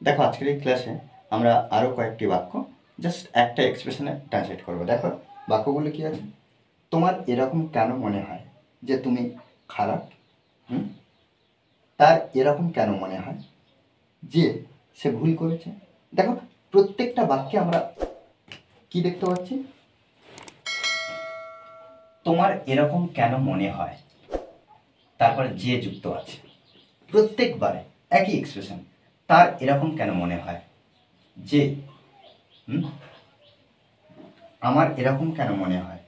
দেখো আজকের এই ক্লাসে আমরা আরও কয়েকটি বাক্য জাস্ট একটা এক্সপ্রেশনে ট্রান্সলেট করবো। দেখো বাক্যগুলো কি আছে। তোমার এরকম কেন মনে হয় যে তুমি খারাপ? তার এরকম কেন মনে হয় যে সে ভুল করেছে? দেখো প্রত্যেকটা বাক্যে আমরা কি দেখতে পাচ্ছি, তোমার এরকম কেন মনে হয়, তারপরে যে যুক্ত আছে। প্রত্যেকবারে একই এক্সপ্রেশন, তার এরকম কেন মনে হয় যে, আমার এরকম কেন মনে হয়,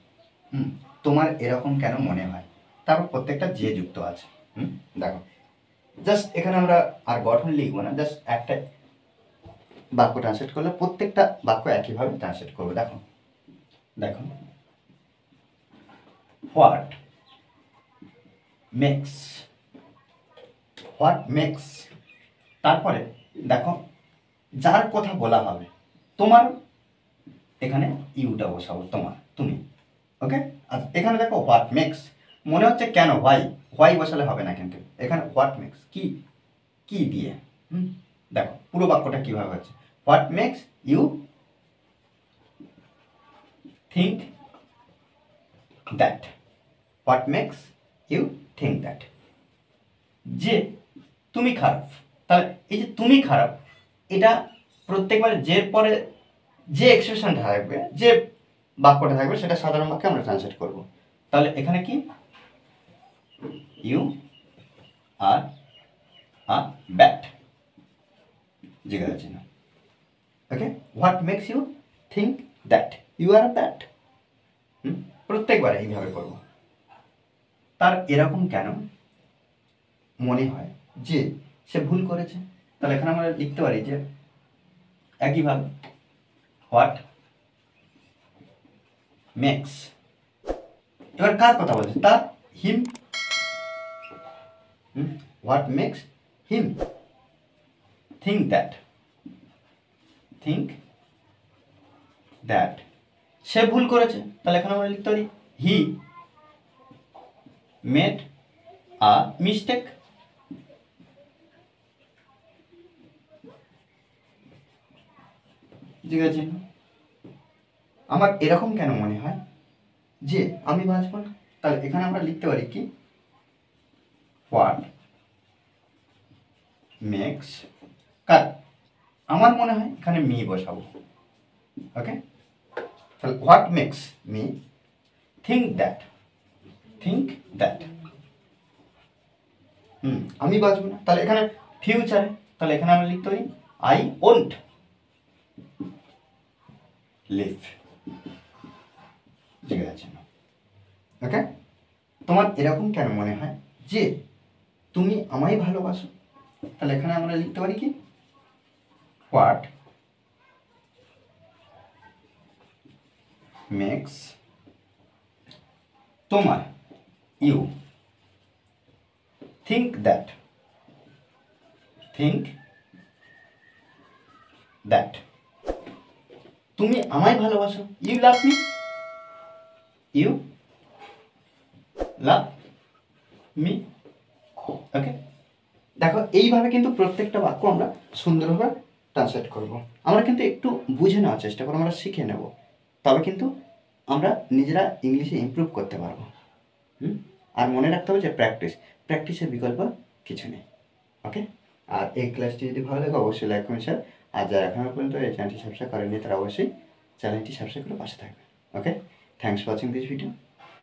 তোমার এরকম কেন মনে হয়, তারপর প্রত্যেকটা যে যুক্ত আছে। দেখো জাস্ট এখানে আমরা আর গঠন লিখবো না, জাস্ট একটা বাক্য ট্রান্সলেট করলে প্রত্যেকটা বাক্য একইভাবে ট্রান্সলেট করবো। দেখো দেখো হোয়াট মেক্স, হোয়াট মেক্স, তারপরে দেখো যার কথা বলা হবে, তোমার এখানে ইউটা বসাবো, তোমার তুমি, ওকে। আচ্ছা এখানে দেখো হোয়াট মেক্স, মনে হচ্ছে কেন, হোয়াই বসালে হবে না, কিন্তু এখানে হোয়াট মেক্স কি কি দিয়ে, দেখো পুরো বাক্যটা কিভাবে হচ্ছে। What makes you think that, what makes you think that, যে তুমি খারাপ। তাহলে এই যে তুমি খারাপ, এটা প্রত্যেকবার যে পরে যে এক্সপ্রেশনটা থাকবে, যে বাক্যটা থাকবে, সেটা সাধারণ বাক্যে আমরা ট্রান্সলেট করব। তাহলে এখানে কি, ইউ আর ব্যাট, জিজ্ঞাসা চিহ্ন, okay. What makes you think that you are bat, প্রত্যেকবার এইভাবে করব। তার এরকম কেন মনে হয় যে সে ভুল করেছে, তাহলে এখানে আমরা লিখতে পারি যে একইভাবে হোয়াট মেক্স, এবার কার কথা বলছে, তার, him, what makes him think that, সে ভুল করেছে, তাহলে এখানে আমরা লিখতে পারি হি মেড আ মিস্টেক, জিজ্ঞাসা চিহ্ন। আমার এরকম কেন মনে হয় যে আমি বাঁচব না, তাহলে এখানে আমরা লিখতে পারি কি, হোয়াট মেক্স, কার, আমার মনে হয়, এখানে মি বসাবো, ওকে। তাহলে what makes me think that, আমি বাঁচব না, তাহলে এখানে ফিউচারে, তাহলে এখানে আমরা লিখতে পারি আই ওন্ট লিভ, ঠিক আছে, ওকে। তোমার এরকম কেন মনে হয় যে তুমি আমায় ভালোবাসো, তাহলে এখানে আমরা লিখতে পারি কি, হোয়াট মেক্স তোমার ইউ থিঙ্ক দ্যাট, তুমি আমায় ভালোবাসো, ইউ লাভ মি, ওকে। দেখো এইভাবে কিন্তু প্রত্যেকটা বাক্য আমরা সুন্দরভাবে ট্রান্সলেট করব। আমরা কিন্তু একটু বুঝে নেওয়ার চেষ্টা করবো, আমরা শিখে নেব, তবে কিন্তু আমরা নিজেরা ইংলিশে ইমপ্রুভ করতে পারবো। আর মনে রাখতে হবে যে প্র্যাকটিসের বিকল্প কিছু নেই, ওকে। আর এই ক্লাসটি যদি ভালো লাগে অবশ্যই লাইক করুন স্যার, আর যারা এখনও পর্যন্ত এই চ্যানেলটি সাবস্ক্রাইব করেননি তারা অবশ্যই চ্যানেলটি সাবস্ক্রাইব করে পাশে থাকবে, okay. Thanks for watching this video.